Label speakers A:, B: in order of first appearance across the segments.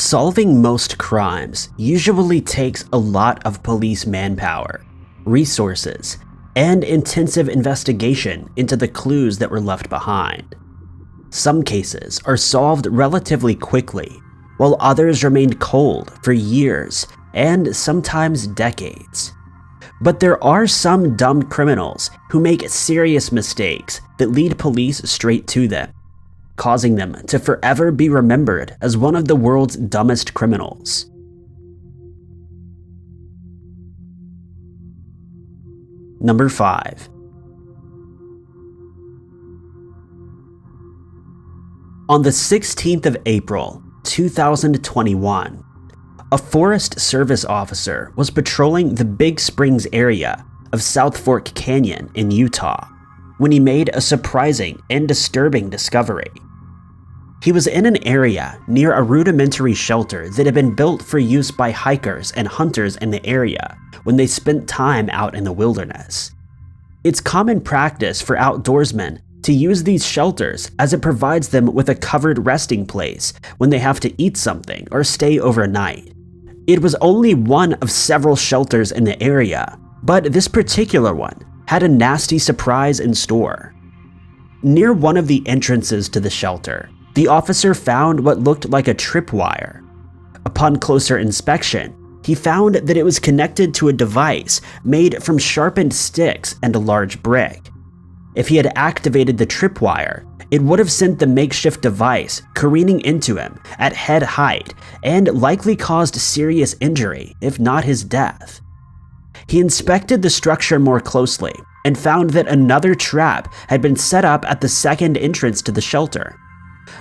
A: Solving most crimes usually takes a lot of police manpower, resources, and intensive investigation into the clues that were left behind. Some cases are solved relatively quickly, while others remained cold for years and sometimes decades. But there are some dumb criminals who make serious mistakes that lead police straight to them, causing them to forever be remembered as one of the world's dumbest criminals. Number 5. On the 16th of April, 2021, a Forest Service officer was patrolling the Big Springs area of South Fork Canyon in Utah when he made a surprising and disturbing discovery. He was in an area near a rudimentary shelter that had been built for use by hikers and hunters in the area when they spent time out in the wilderness. It's common practice for outdoorsmen to use these shelters as it provides them with a covered resting place when they have to eat something or stay overnight. It was only one of several shelters in the area, but this particular one had a nasty surprise in store. Near one of the entrances to the shelter, the officer found what looked like a tripwire. Upon closer inspection, he found that it was connected to a device made from sharpened sticks and a large brick. If he had activated the tripwire, it would have sent the makeshift device careening into him at head height and likely caused serious injury, if not his death. He inspected the structure more closely and found that another trap had been set up at the second entrance to the shelter.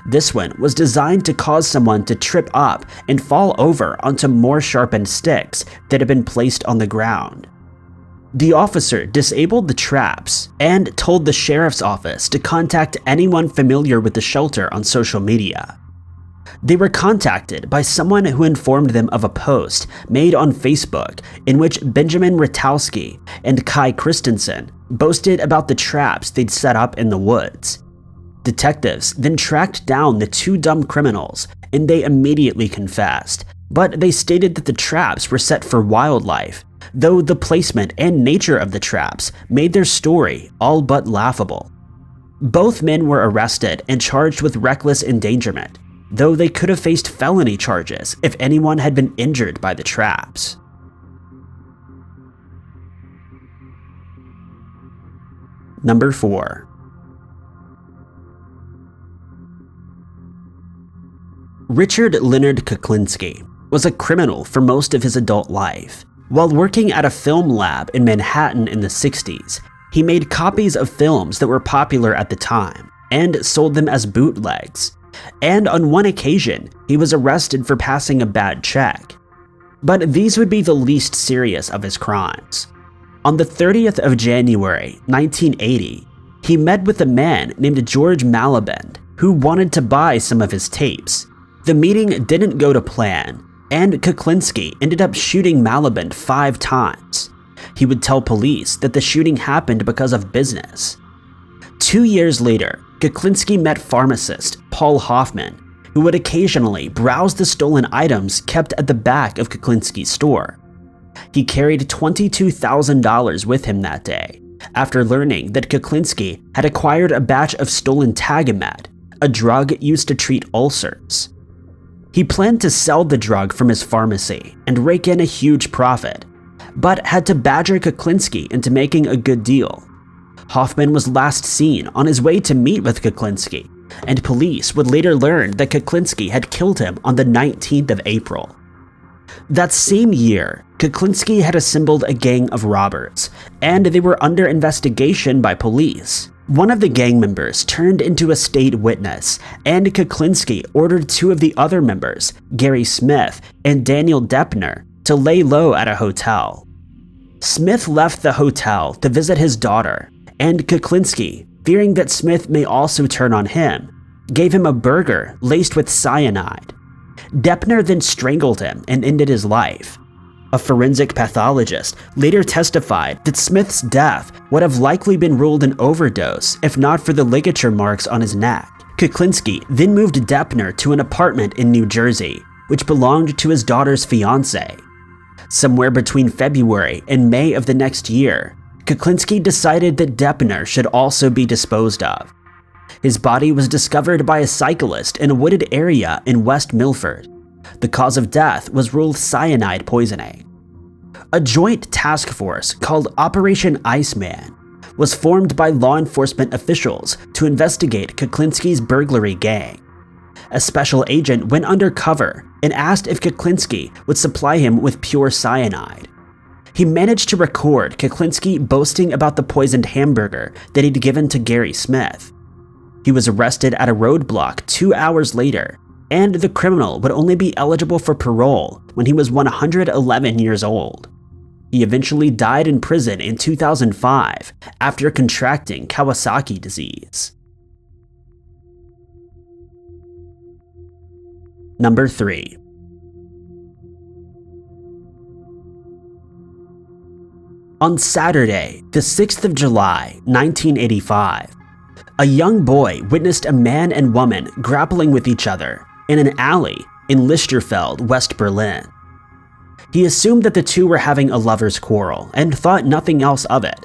A: This one was designed to cause someone to trip up and fall over onto more sharpened sticks that had been placed on the ground. The officer disabled the traps and told the sheriff's office to contact anyone familiar with the shelter on social media. They were contacted by someone who informed them of a post made on Facebook in which Benjamin Ratowski and Kai Christensen boasted about the traps they'd set up in the woods. Detectives then tracked down the two dumb criminals and they immediately confessed, but they stated that the traps were set for wildlife, though the placement and nature of the traps made their story all but laughable. Both men were arrested and charged with reckless endangerment, though they could have faced felony charges if anyone had been injured by the traps. Number 4. Richard Leonard Kuklinski was a criminal for most of his adult life. While working at a film lab in Manhattan in the 60s, he made copies of films that were popular at the time and sold them as bootlegs. And on one occasion, he was arrested for passing a bad check. But these would be the least serious of his crimes. On the 30th of January, 1980, he met with a man named George Malaband who wanted to buy some of his tapes. The meeting didn't go to plan, and Kuklinski ended up shooting Malaband 5 times. He would tell police that the shooting happened because of business. 2 years later, Kuklinski met pharmacist Paul Hoffman, who would occasionally browse the stolen items kept at the back of Kuklinski's store. He carried $22,000 with him that day, after learning that Kuklinski had acquired a batch of stolen Tagamet, a drug used to treat ulcers. He planned to sell the drug from his pharmacy and rake in a huge profit, but had to badger Kuklinski into making a good deal. Hoffman was last seen on his way to meet with Kuklinski, and police would later learn that Kuklinski had killed him on the 19th of April. That same year, Kuklinski had assembled a gang of robbers, and they were under investigation by police. One of the gang members turned into a state witness, and Kuklinski ordered 2 of the other members, Gary Smith and Daniel Deppner, to lay low at a hotel. Smith left the hotel to visit his daughter, and Kuklinski, fearing that Smith may also turn on him, gave him a burger laced with cyanide. Deppner then strangled him and ended his life. A forensic pathologist later testified that Smith's death would have likely been ruled an overdose if not for the ligature marks on his neck. Kuklinski then moved Deppner to an apartment in New Jersey, which belonged to his daughter's fiancé. Somewhere between February and May of the next year, Kuklinski decided that Deppner should also be disposed of. His body was discovered by a cyclist in a wooded area in West Milford. The cause of death was ruled cyanide poisoning. A joint task force called Operation Iceman was formed by law enforcement officials to investigate Kuklinski's burglary gang. A special agent went undercover and asked if Kuklinski would supply him with pure cyanide. He managed to record Kuklinski boasting about the poisoned hamburger that he'd given to Gary Smith. He was arrested at a roadblock 2 hours later, and the criminal would only be eligible for parole when he was 111 years old. He eventually died in prison in 2005 after contracting Kawasaki disease. Number 3. On Saturday, the 6th of July, 1985, a young boy witnessed a man and woman grappling with each other in an alley in Lichterfeld, West Berlin. He assumed that the two were having a lover's quarrel and thought nothing else of it.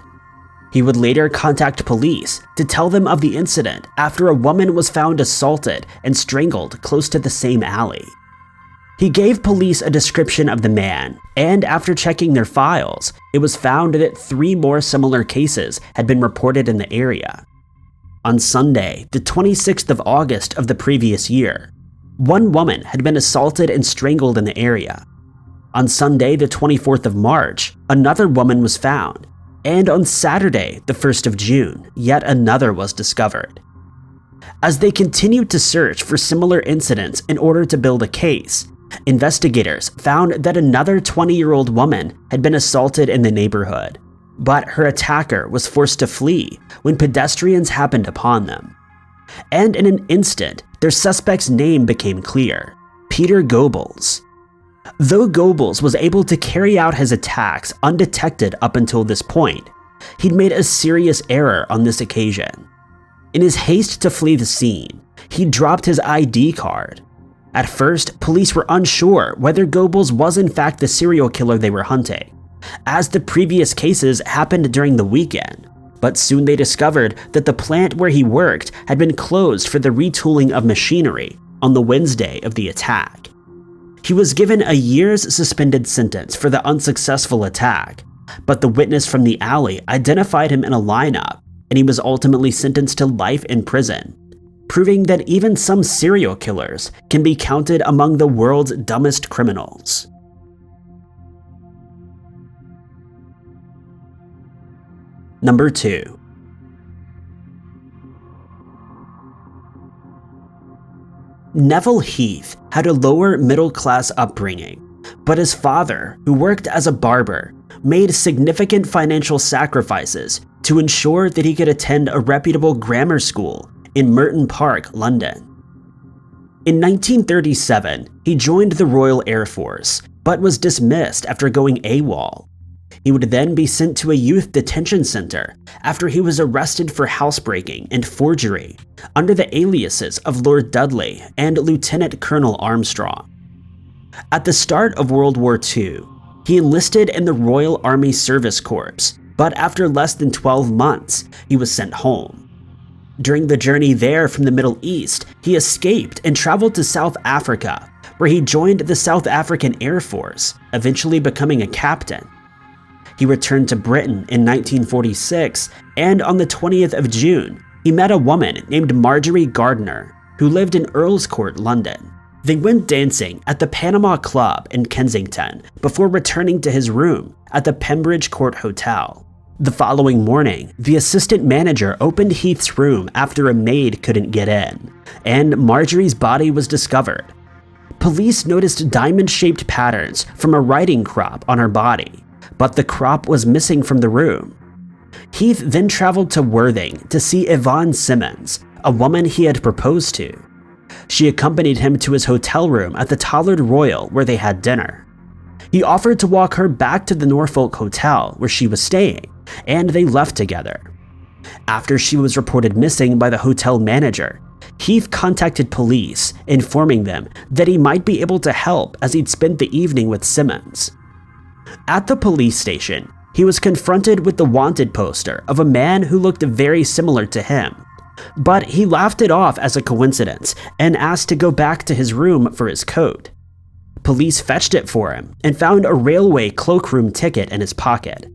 A: He would later contact police to tell them of the incident after a woman was found assaulted and strangled close to the same alley. He gave police a description of the man, and after checking their files, it was found that 3 more similar cases had been reported in the area. On Sunday, the 26th of August of the previous year, one woman had been assaulted and strangled in the area. On Sunday, the 24th of March, another woman was found, and on Saturday, the 1st of June, yet another was discovered. As they continued to search for similar incidents in order to build a case, investigators found that another 20-year-old woman had been assaulted in the neighborhood, but her attacker was forced to flee when pedestrians happened upon them. And in an instant, their suspect's name became clear: Peter Goebbels. Though Goebbels was able to carry out his attacks undetected up until this point, he'd made a serious error on this occasion. In his haste to flee the scene, he dropped his ID card. At first, police were unsure whether Goebbels was in fact the serial killer they were hunting, as the previous cases happened during the weekend, but soon they discovered that the plant where he worked had been closed for the retooling of machinery on the Wednesday of the attack. He was given a year's suspended sentence for the unsuccessful attack, but the witness from the alley identified him in a lineup, and he was ultimately sentenced to life in prison, proving that even some serial killers can be counted among the world's dumbest criminals. Number 2. Neville Heath had a lower middle-class upbringing, but his father, who worked as a barber, made significant financial sacrifices to ensure that he could attend a reputable grammar school in Merton Park, London. In 1937, he joined the Royal Air Force, but was dismissed after going AWOL. He would then be sent to a youth detention center after he was arrested for housebreaking and forgery under the aliases of Lord Dudley and Lieutenant Colonel Armstrong. At the start of World War II, he enlisted in the Royal Army Service Corps, but after less than 12 months, he was sent home. During the journey there from the Middle East, he escaped and traveled to South Africa, where he joined the South African Air Force, eventually becoming a captain. He returned to Britain in 1946, and on the 20th of June, he met a woman named Marjorie Gardner, who lived in Earl's Court, London. They went dancing at the Panama Club in Kensington before returning to his room at the Pembridge Court Hotel. The following morning, the assistant manager opened Heath's room after a maid couldn't get in, and Marjorie's body was discovered. Police noticed diamond-shaped patterns from a riding crop on her body, but the crop was missing from the room. Heath then traveled to Worthing to see Yvonne Simmons, a woman he had proposed to. She accompanied him to his hotel room at the Tollard Royal where they had dinner. He offered to walk her back to the Norfolk Hotel where she was staying, and they left together. After she was reported missing by the hotel manager, Heath contacted police, informing them that he might be able to help as he'd spent the evening with Simmons. At the police station, he was confronted with the wanted poster of a man who looked very similar to him, but he laughed it off as a coincidence and asked to go back to his room for his coat. Police fetched it for him and found a railway cloakroom ticket in his pocket.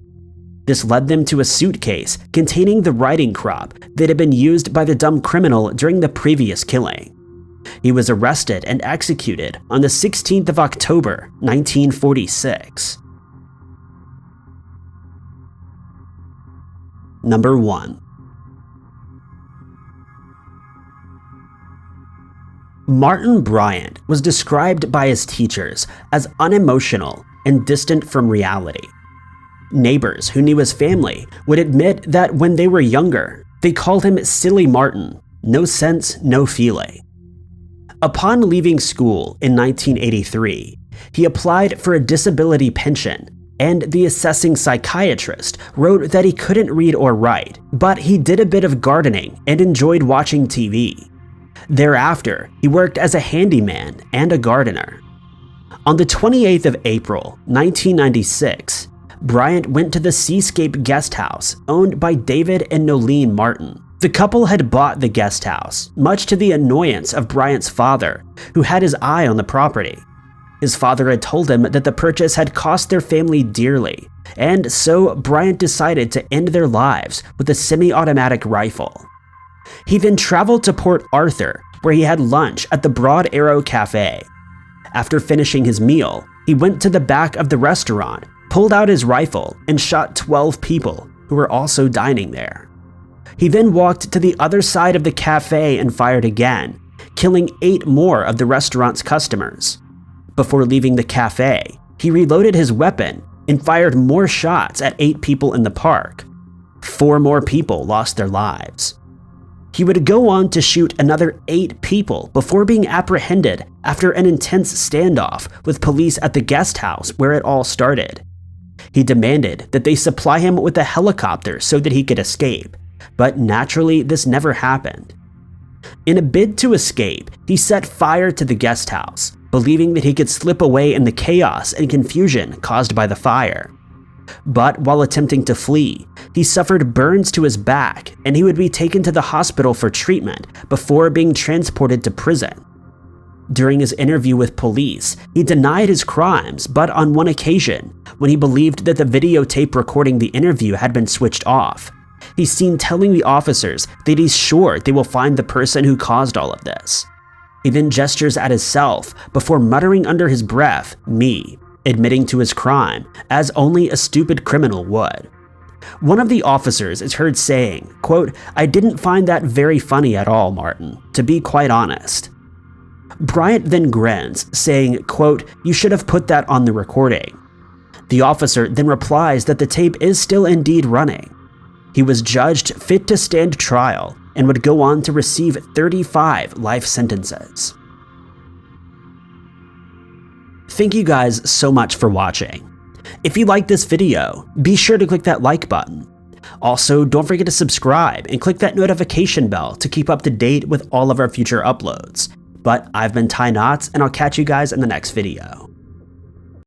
A: This led them to a suitcase containing the riding crop that had been used by the dumb criminal during the previous killing. He was arrested and executed on the 16th of October, 1946. Number 1. Martin Bryant was described by his teachers as unemotional and distant from reality. Neighbors who knew his family would admit that when they were younger, they called him Silly Martin, no sense, no feeling. Upon leaving school in 1983, he applied for a disability pension, and the assessing psychiatrist wrote that he couldn't read or write, but he did a bit of gardening and enjoyed watching TV. Thereafter, he worked as a handyman and a gardener. On the 28th of April, 1996, Bryant went to the Seascape Guest House owned by David and Nolene Martin. The couple had bought the guest house, much to the annoyance of Bryant's father, who had his eye on the property. His father had told him that the purchase had cost their family dearly, and so Bryant decided to end their lives with a semi-automatic rifle. He then traveled to Port Arthur, where he had lunch at the Broad Arrow Cafe. After finishing his meal, he went to the back of the restaurant, pulled out his rifle, and shot 12 people who were also dining there. He then walked to the other side of the cafe and fired again, killing 8 more of the restaurant's customers. Before leaving the cafe, he reloaded his weapon and fired more shots at 8 people in the park. 4 more people lost their lives. He would go on to shoot another 8 people before being apprehended after an intense standoff with police at the guest house where it all started. He demanded that they supply him with a helicopter so that he could escape, but naturally this never happened. In a bid to escape, he set fire to the guest house, believing that he could slip away in the chaos and confusion caused by the fire. But while attempting to flee, he suffered burns to his back and he would be taken to the hospital for treatment before being transported to prison. During his interview with police, he denied his crimes, but on one occasion, when he believed that the videotape recording the interview had been switched off, he's seen telling the officers that he's sure they will find the person who caused all of this. He then gestures at himself before muttering under his breath, "Me," admitting to his crime, as only a stupid criminal would. One of the officers is heard saying, quote, "I didn't find that very funny at all, Martin, to be quite honest." Bryant then grins, saying, quote, "You should have put that on the recording." The officer then replies that the tape is still indeed running. He was judged fit to stand trial and would go on to receive 35 life sentences. Thank you guys so much for watching. If you liked this video, be sure to click that like button. Also, don't forget to subscribe and click that notification bell to keep up to date with all of our future uploads. But I've been Ty Knotts, and I'll catch you guys in the next video.